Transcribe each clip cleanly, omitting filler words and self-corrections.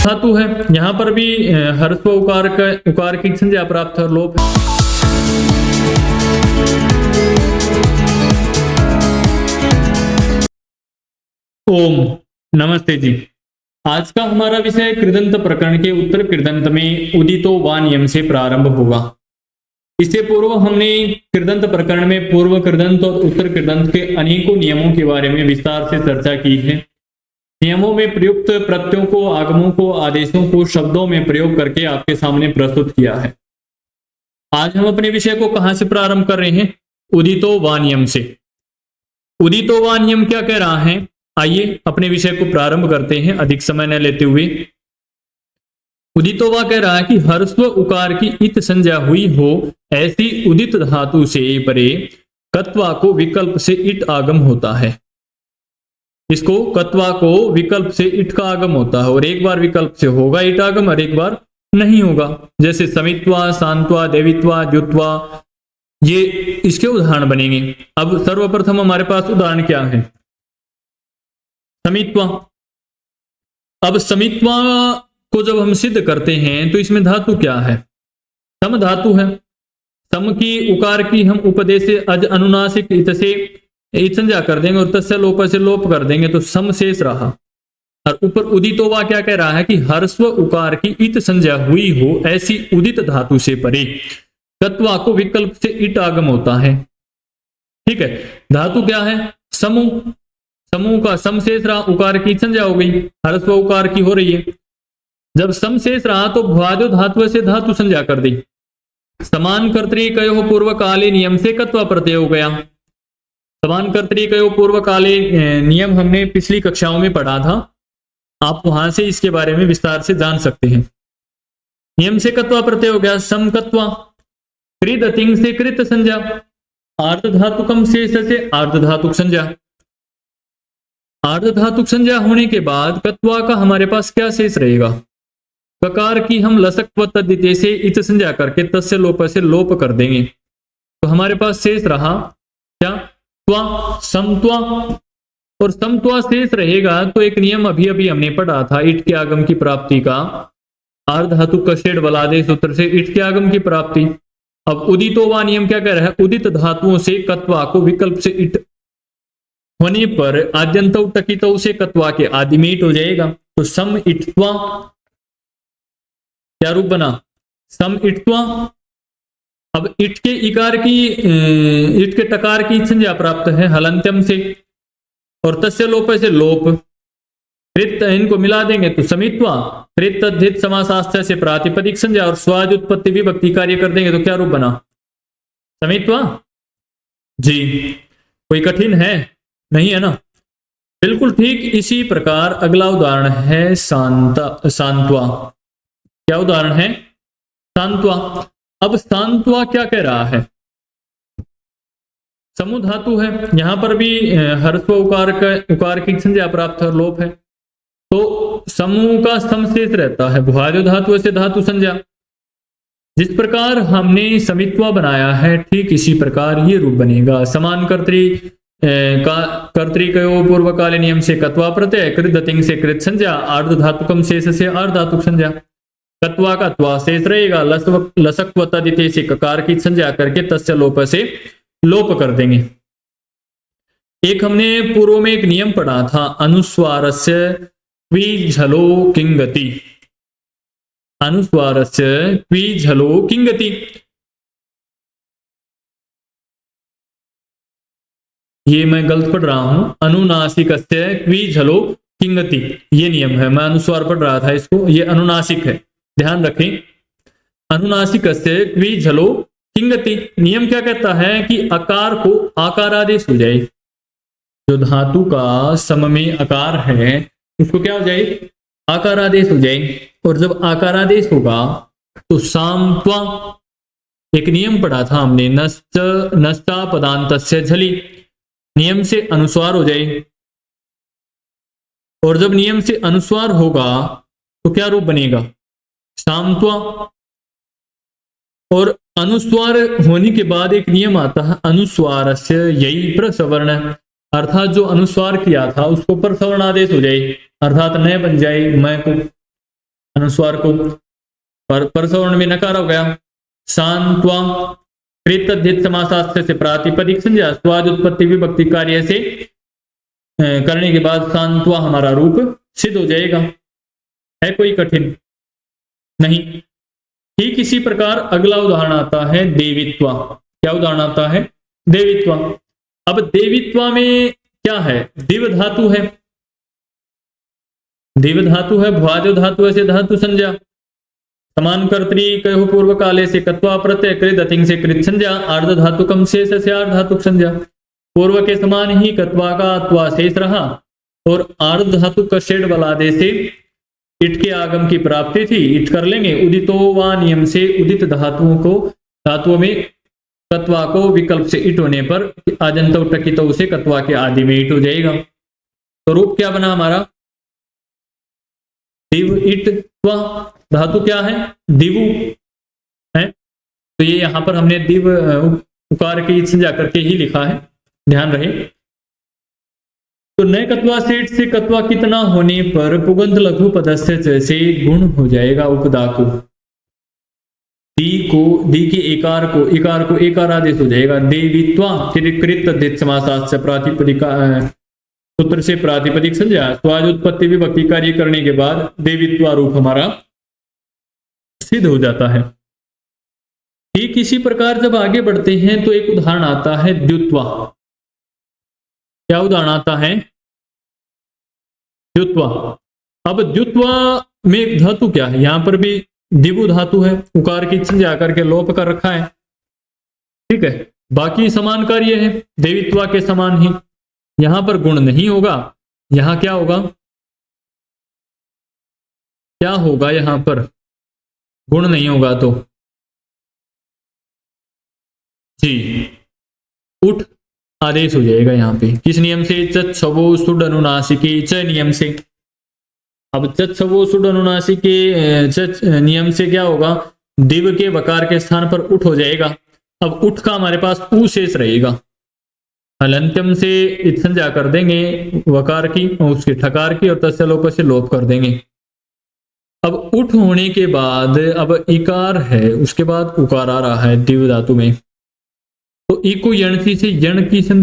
धातु है, यहां पर भी हर्स्व उकार की संज्ञा प्राप्त है और लोप है। ओम नमस्ते जी। आज का हमारा विषय कृदंत प्रकरण के उत्तर कृदंत में उदितो वा नियम से प्रारंभ होगा। इससे पूर्व हमने कृदंत प्रकरण में पूर्व कृदंत और उत्तर कृदंत के अनेकों नियमों के बारे में विस्तार से चर्चा की है। नियमों में प्रयुक्त प्रत्ययों को, आगमों को, आदेशों को शब्दों में प्रयोग करके आपके सामने प्रस्तुत किया है। आज हम अपने विषय को कहां से प्रारंभ कर रहे हैं? उदितो वा नियम से। उदितो वा नियम क्या कह रहा है? आइए अपने विषय को प्रारंभ करते हैं अधिक समय न लेते हुए। उदितो वा कह रहा है कि हर्स्व उकार की इत संज्ञा हुई हो ऐसी उदित धातु से परे कत्वा को विकल्प से इट आगम होता है। इसको कत्वा को विकल्प से इट का आगम होता है और एक बार विकल्प से होगा इट आगम और एक बार नहीं होगा। जैसे समित्वा, सांत्वा, देवित्वा, द्युत्वा, ये इसके उदाहरण बनेंगे। अब सर्वप्रथम हमारे पास उदाहरण क्या है? समित्वा। अब समित्वा को जब हम सिद्ध करते हैं तो इसमें धातु क्या है? सम धातु है। सम की उकार की हम उपदेश से अज अनुनासिक इत से इत संज्ञा कर देंगे और तस्य लोप से लोप कर देंगे तो सम शेष रहा। और ऊपर उदितो वा क्या कह रहा है कि हर्स्व उकार की इत संज्ञा हुई हो ऐसी उदित धातु से परे कत्वा को विकल्प से इट आगम होता है। ठीक है, धातु क्या है? समूह। समूह का सम शेष रहा, उकार की संज्ञा हो गई, हर्स्व उकार की हो रही है। जब सम शेष रहा तो भ्वादो धातु से धातु संज्ञा कर दी। समान कर्तृकयो पूर्व काले नियम से कत्वा प्रत्यय हो गया। समान कर्तृकयो पूर्व काले नियम हमने पिछली कक्षाओं में पढ़ा था, आप वहां से इसके बारे में विस्तार से जान सकते हैं। नियम से कत्वा प्रत्यय हो गया, सम कत्वा। कृत अतिंग से कृत संज्ञा, आर्ध धातुकम शेष से आर्ध धातुक संज्ञा। आर्ध धातुक संज्ञा होने के बाद कत्वा का हमारे पास क्या शेष रहेगा? ककार की हम लसक तद्धिते से इत संज्ञा करके तस्य लोप से लोप कर देंगे तो हमारे पास शेष रहा क्या? त्वा, समत्वा। और समत्वा शेष रहेगा तो एक नियम अभी अभी हमने पढ़ा था इट के आगम की प्राप्ति का, आर्ध धातुक कषेड़ बलादे सूत्र से इट के आगम की प्राप्ति। अब उदितो वा नियम क्या कह रहा है? उदित धातुओं से कत्वा को विकल्प से इट होने पर आद्यंत टकित से कत्वा के आदि में इट हो जाएगा तो सम इट्वा क्या रूप बना? सम इट्वा। अब इट के इकार की इट के टकार की संज्ञा प्राप्त है हलंत्यम से और तस्य लोप से लोप। कृत इनको मिला देंगे तो समित्वा। कृत तद्धित समासास्थ से प्रातिपदिक संज्ञा और स्वाद उत्पत्ति विभक्ति कार्य कर देंगे तो क्या रूप बना? समित्वा जी। कोई कठिन है? नहीं है ना? बिल्कुल ठीक इसी प्रकार अगला उदाहरण है सांत्वा। क्या उदाहरण है? सांत्वा। अब सांत्वा क्या कह रहा है? समूह धातु है, यहां पर भी हर्स्व उकार की संज्ञा प्राप्त और लोप है तो समूह का सम शेष रहता है, भ्वादो धातु से धातु संज्ञा। जिस प्रकार हमने समित्वा बनाया है ठीक इसी प्रकार ये रूप बनेगा। समान कर्तृकयो पूर्व काले नियम से कत्वा प्रत्यय, कृत अतिंग से कृत संज्ञा, आर्ध धातुकम शेष से आर्ध धातुक संज्ञा। कत्वा का त्वा शेष रहेगा, लसक तद्धिते से ककार की संज्ञा करके तस्य लोप से लोप कर देंगे। एक हमने पूर्व में एक नियम पढ़ा था अनुस्वारस्य क्विझलो किंगति। अनुस्वारस्य क्विझलो किंगति, ये मैं गलत पढ़ रहा हूं। अनुनासिकस्य क्विझलो किंगति ये नियम है, मैं अनुस्वार पढ़ रहा था इसको, ये अनुनासिक है, ध्यान रखें। अनुनासिकस्य क्विझलो किंगति नियम क्या कहता है कि अकार को आकारादेश हो जाए। जो धातु का सम में आकार है उसको क्या हो जाए? आकारादेश हो जाए। और जब आकारादेश होगा तो सामत्वा, एक नियम पढ़ा था हमने, नष्टा पदांतस्य झली, नियम से अनुस्वार हो जाए। और जब नियम से अनुस्वार होगा तो क्या रूप बनेगा? सामत्वा। और अनुस्वार होने के बाद एक नियम आता है अनुस्वारस्य यही प्रसवर्ण, अर्थात जो अनुस्वार किया था उसको प्रसवर्ण आदेश हो जाए, अर्थात न बन जाए मैं को अनुस्वार को, पर परसवर्ण में नकार हो गया। शांत्वा कृत धित समासास्त्र से प्रातिपदिक संज्ञा स्वाद उत्पत्ति विभक्ति कार्य से करने के बाद शांत्वा हमारा रूप सिद्ध हो जाएगा। है कोई कठिन? नहीं। ठीक इसी प्रकार अगला उदाहरण आता है देवित्वा। क्या उदाहरण आता है? देवित्वा। अब देवित्वा में क्या है? दिव धातु है, दिव धातु है, भुआदि धातु से धातु संज्ञा, समान कर्तरी कहो पूर्व काले से कत्वा प्रत्यय कृत अतिंग से कृत संज्ञा, अर्ध धातुकम शेष से अर्ध धातुक संज्ञा। पूर्व के समान ही कत्वा का अत्वा शेष रहा और अर्ध धातु का शेड बलादे से इट के आगम की प्राप्ति थी। इट कर लेंगे उदितो वा नियम से उदित धातुओं को, धातुओं में कत्वा को विकल्प से इट होने पर आजंत टकितो से कत्वा के आदि में इट हो जाएगा। तो रूप क्या बना हमारा? दिव इट त्वा। धातु क्या है? दिवु है। तो ये यहां पर हमने दिव उकार की संज्ञा करके ही लिखा है, ध्यान रहे। तो नए कत्वा सेठ से कत्वा कितना होने पर पुगंत लघु पदस्य से गुण हो जाएगा उपदा को। दी के एकार को एकार आदेश हो जाएगा। देवित्वा फिर कृत धित समासात से प्रातिपदिका सूत्र से प्रातिपदिक संज्ञा स्वाद उत्पत्ति विभक्ति कार्य करने के बाद देवित्वा रूप हमारा सिद्ध हो जाता है। ठीक इसी प्रकार जब आगे बढ़ते हैं तो एक उदाहरण आता है द्युत्वा। क्या उदाहरण आता है? द्युत्वा। अब द्युत्वा में एक धातु क्या है? यहां पर भी दिवु धातु है, उकार की संज्ञा करके लोप कर रखा है। ठीक है, बाकी समान कार्य है देवित्वा के समान ही। यहां पर गुण नहीं होगा, यहां क्या होगा? क्या होगा यहां पर? गुण नहीं होगा तो जी उठ आदेश हो जाएगा यहां पे। किस नियम से? चत सवो सुड अनुनासिके च नियम से। अब चत सवो सुड अनुनासिके च नियम से क्या होगा? दिव के वकार के स्थान पर उठ हो जाएगा। अब उठ का हमारे पास ऊ शेष रहेगा। हलंत्यम से इत संज्ञा कर देंगे वकार की, उसके ठकार की, और तस्य लोप से लोप कर देंगे। अब उठ होने के बाद अब इकार है, उसके बाद उकार आ रहा है दिव धातु में। तो ई को यणसी से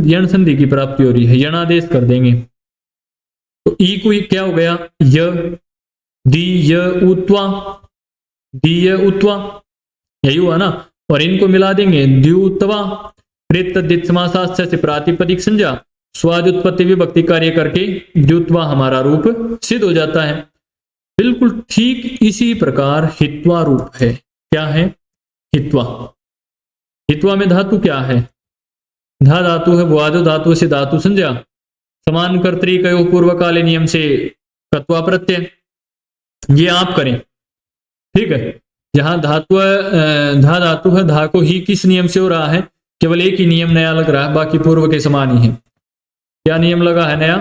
यण संधि की प्राप्ति हो रही है, यणादेश कर देंगे। तो ई को क्या हो गया? य दी य उत्वा, दी य उत्वा, यही हुआ ना। और इनको मिला देंगे द्युत्वा कृत दित समासास्य से प्रातिपदिक संज्ञा स्वाद उत्पत्ति विभक्ति कार्य करके द्युत्वा हमारा रूप सिद्ध हो जाता है। बिल्कुल ठीक इसी प्रकार हित्वा रूप है। क्या है? हित्वा। हित्वा में धातु क्या है? धा धातु है, भुआदो धातु से धातु संज्ञा, समान कर्तरी कयो पूर्व काले नियम से कत्वा प्रत्यय। ये आप करें, ठीक है। जहां धातु धा धातु है, धा को ही किस नियम से हो रहा है? केवल एक ही नियम नया लग रहा है, बाकी पूर्व के समान ही है। क्या नियम लगा है नया?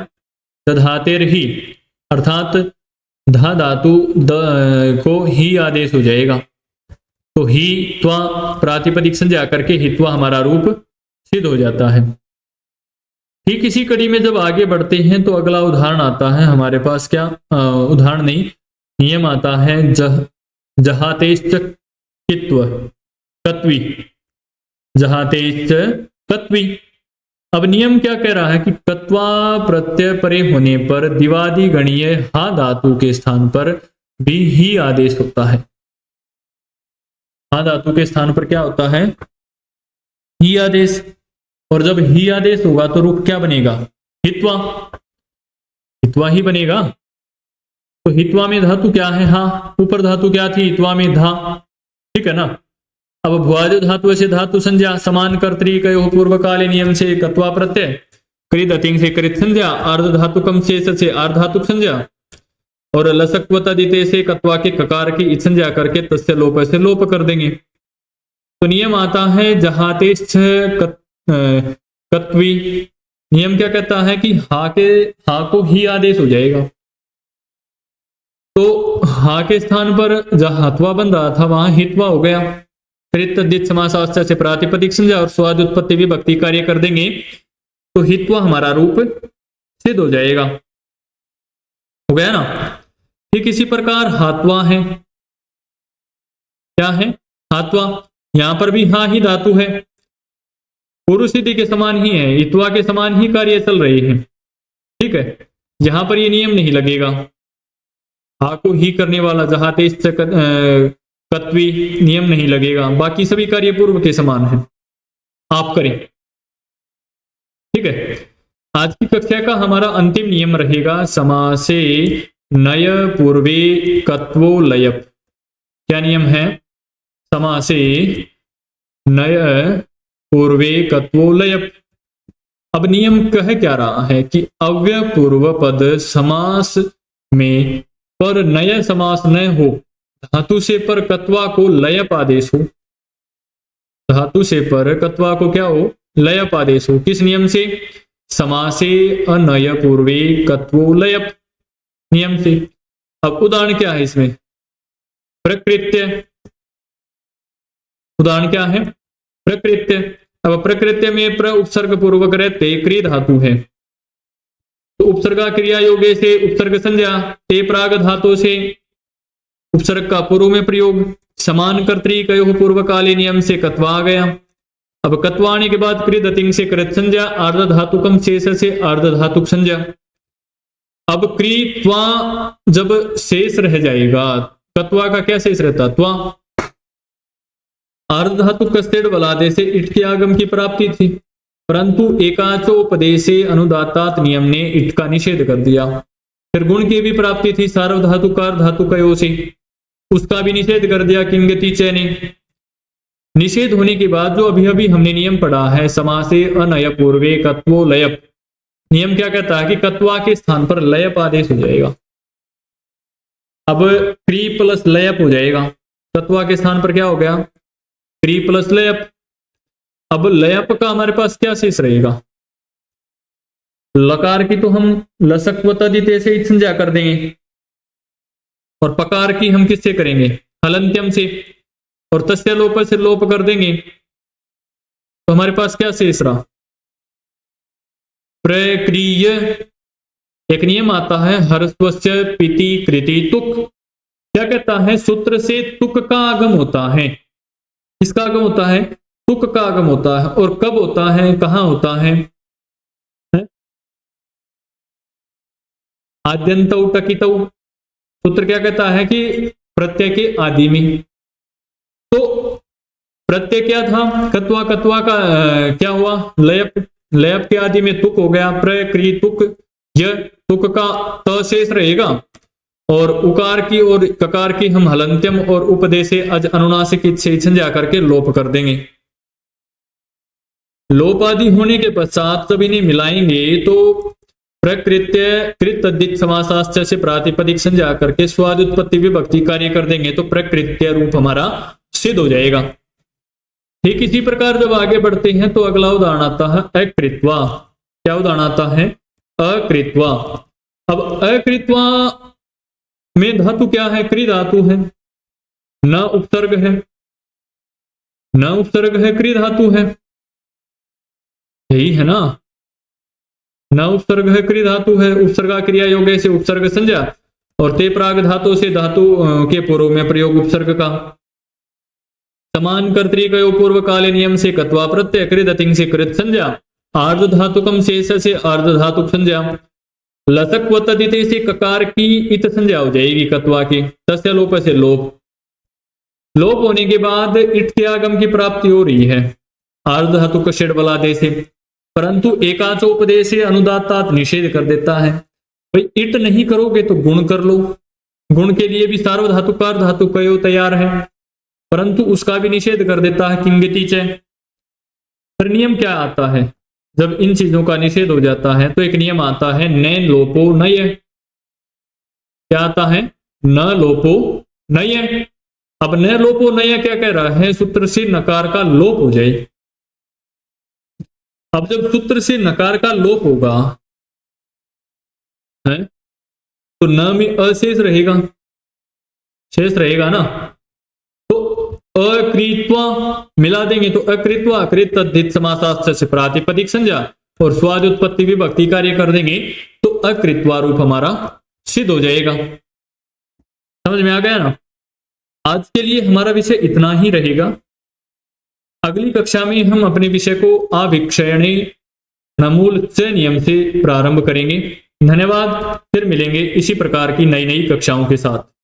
दधातेर ही, अर्थात धा धातु को ही आदेश हो जाएगा। तो ही त्वा प्रातिपदिक संज्ञा करके हित्वा हमारा रूप सिद्ध हो जाता है। ठीक इसी कड़ी में जब आगे बढ़ते हैं तो अगला उदाहरण आता है हमारे पास। क्या उदाहरण नहीं, नियम आता है जहातेश्च कित्व कत्वी, जहातेश्च कत्वी। अब नियम क्या कह रहा है कि कत्वा प्रत्यय परे होने पर दिवादि गणीय हा धातु के स्थान पर भी ही आदेश होता है। हा धातु के स्थान पर क्या होता है? ही आदेश। और जब ही आदेश होगा तो रूप क्या बनेगा? हित्वा। हित्वा ही बनेगा। तो हित्वा में धातु क्या है? हाँ। ऊपर धातु क्या थी? हित्वा में धा, ठीक है ना। अब भुआदि धातु से धातु संज्ञा, समान कर्तरी कयो पूर्व काले नियम से कत्वा प्रत्यय, कृत अतिंग से कृत संज्ञा, अर्ध धातुकम शेष से अर्ध धातुक संज्ञा, और लसक्वता दिते से कत्वा के ककार की इत संज्ञा करके तस्य लोप से लोप कर देंगे। तो नियम आता है जहातेश्च कत्वी। नियम क्या कहता है कि हा को ही आदेश हो जाएगा। तो हा के स्थान पर जहां हत्वा बन रहा था वहां हित्वा हो गया। कृत दित समासास्त्र से प्रातिपदिक संज्ञा और स्वाद उत्पत्ति विभक्ति कार्य कर देंगे तो हित्वा हमारा रूप सिद्ध हो जाएगा। हो गया ना। ठीक इसी प्रकार हात्वा है, क्या है? हात्वा। यहां पर भी हा ही धातु है, पूर्व सिद्धि के समान ही है, इत्वा के समान ही कार्य चल रहे हैं। ठीक है, यहां पर ये नियम नहीं लगेगा, हा को ही करने वाला जहां तेज कत्वी नियम नहीं लगेगा, बाकी सभी कार्य पूर्व के समान है, आप करें। ठीक है, आज की कक्षा का हमारा अंतिम नियम रहेगा समासे नय पूर्वे कत्वो लयप। क्या नियम है? समासे नय पूर्वे कत्वो लयप। अब नियम कह क्या रहा है कि अव्यय पूर्व पद समास में पर नय समास न हो, धातु से पर कत्वा को लयप आदेश हो। धातु से पर कत्वा को क्या हो? लयप आदेश हो। किस नियम से? समासे अनय पूर्वे कत्वो लयप नियम से। अब उदाहरण क्या है इसमें? प्रकृत्य। उदाहरण क्या है? प्रकृत्य। अब प्रकृत्य में प्र उपसर्ग पूर्वक रहते क्री धातु है, तो उपसर्गा क्रिया योगे से उपसर्ग संज्ञा, ते प्राग धातु से उपसर्ग का पूर्व में प्रयोग, समान कर्तृकयो पूर्वकालीन नियम से कत्वा आ गया। अब कत्वाने के बाद कृत अतिंग से कृत संज्ञा, आर्ध धातुकम शेष से अर्ध धातुक संज्ञा। अब क्रीत्वा जब शेष रह जाएगा, कत्वा का क्या शेष रहता? त्वा। अर्ध धातुक कस्तेड़ बलादे से इट के आगम की प्राप्ति थी, परंतु एकाचोपदेशे अनुदातात नियम ने इट का निषेध कर दिया। फिर गुण की भी प्राप्ति थी सार्वधातुकार धातुकयो से, उसका भी निषेध कर दिया किंगति च ने। निषेध होने के बाद जो अभी अभी हमने नियम पढ़ा है समासे अनय पूर्वे कत्वो लयप, नियम क्या कहता है कि कत्वा के स्थान पर लयप आदेश हो जाएगा। अब क्री प्लस लयप हो जाएगा, कत्वा के स्थान पर क्या हो गया? क्री प्लस लयप। अब लयप का हमारे पास क्या शेष रहेगा? लकार की तो हम लसक व तदिते से ही संज्ञा कर देंगे, और पकार की हम किससे करेंगे? हलंत्यम से, और तस्य लोप से लोप कर देंगे, तो हमारे पास क्या शेष रहा? प्रक्रिय। एक नियम आता है हर्स्वस्य पिति कृति तुक। क्या कहता है? सूत्र से तुक का आगम होता है। किसका आगम होता है? तुक का आगम होता है। और कब होता है, कहां होता है? आद्यंतौ टकितौ। सूत्र क्या कहता है कि प्रत्यय के आदि में। तो प्रत्यय क्या था? कत्वा। कत्वा का क्या हुआ? लयप। लयप के आदि में तुक हो गया, प्रक्रिय तुक। यह तुक का त शेष रहेगा, और उकार की और ककार की हम हलंत्यम और उपदेशे अज अनुनासिक से संज्ञा करके लोप कर देंगे। लोप आदि होने के पश्चात जब इन्हें मिलाएंगे तो प्रकृत्य कृत तद्धित समासाश्च से प्रातिपदिक संज्ञा करके स्वादुत्पत्ति विभक्ति कार्य कर देंगे, तो प्रकृत्य रूप हमारा सिद्ध हो जाएगा। ठीक इसी प्रकार जब आगे बढ़ते हैं तो अगला उदाहरण आता है अकृत्वा। क्या उदाहरण आता है? अकृत्वा। अब अकृत्वा में धातु क्या है? क्री धातु है, न उपसर्ग है, न उपसर्ग है, क्री धातु है, यही है ना? न उपसर्ग है, क्री धातु है, उपसर्गा क्रिया योगे से उपसर्ग संज्ञा, और ते प्राग धातु से धातु के पूर्व में प्रयोग उपसर्ग का, समान कर्तृकयो पूर्व काले नियम से कत्वा प्रत्यय, कृत अतिंग से कृत संज्ञा, आर्ध धातुकम शेष से अर्ध धातुक संज्ञा, लसक व तदिते से ककार की इत संज्ञा हो जाएगी कत्वा की, तस्य लोप से लोप। लोप होने के बाद इट के आगम की प्राप्ति हो रही है आर्ध धातुक षेड बलादे से, परंतु एकाचोपदेश से अनुदातात निषेध कर देता है। भाई इट नहीं करोगे तो गुण कर लो, गुण के लिए भी सार्वधातुकार धातुकयो तैयार है, परंतु उसका भी निषेध कर देता है किंगति च। फिर नियम क्या आता है? जब इन चीजों का निषेध हो जाता है तो एक नियम आता है नैन लोपो नय। क्या आता है? न लोपो नय। अब न लोपो नय क्या कह रहा है? सूत्र से नकार का लोप हो जाए। अब जब सूत्र से नकार का लोप होगा है तो न में अशेष रहेगा, शेष रहेगा ना, तो अकृत्वा मिला देंगे तो अकृत्वा कृत तद्धित समासाश्च से प्रातिपदिक संज्ञा और स्वाद उत्पत्ति विभक्ति कार्य कर देंगे, तो अकृत्वा रूप हमारा सिद्ध हो जाएगा। समझ में आ गया ना। आज के लिए हमारा विषय इतना ही रहेगा। अगली कक्षा में हम अपने विषय को आविक्षयणे नमूल च नियम से प्रारंभ करेंगे। धन्यवाद। फिर मिलेंगे इसी प्रकार की नई नई कक्षाओं के साथ।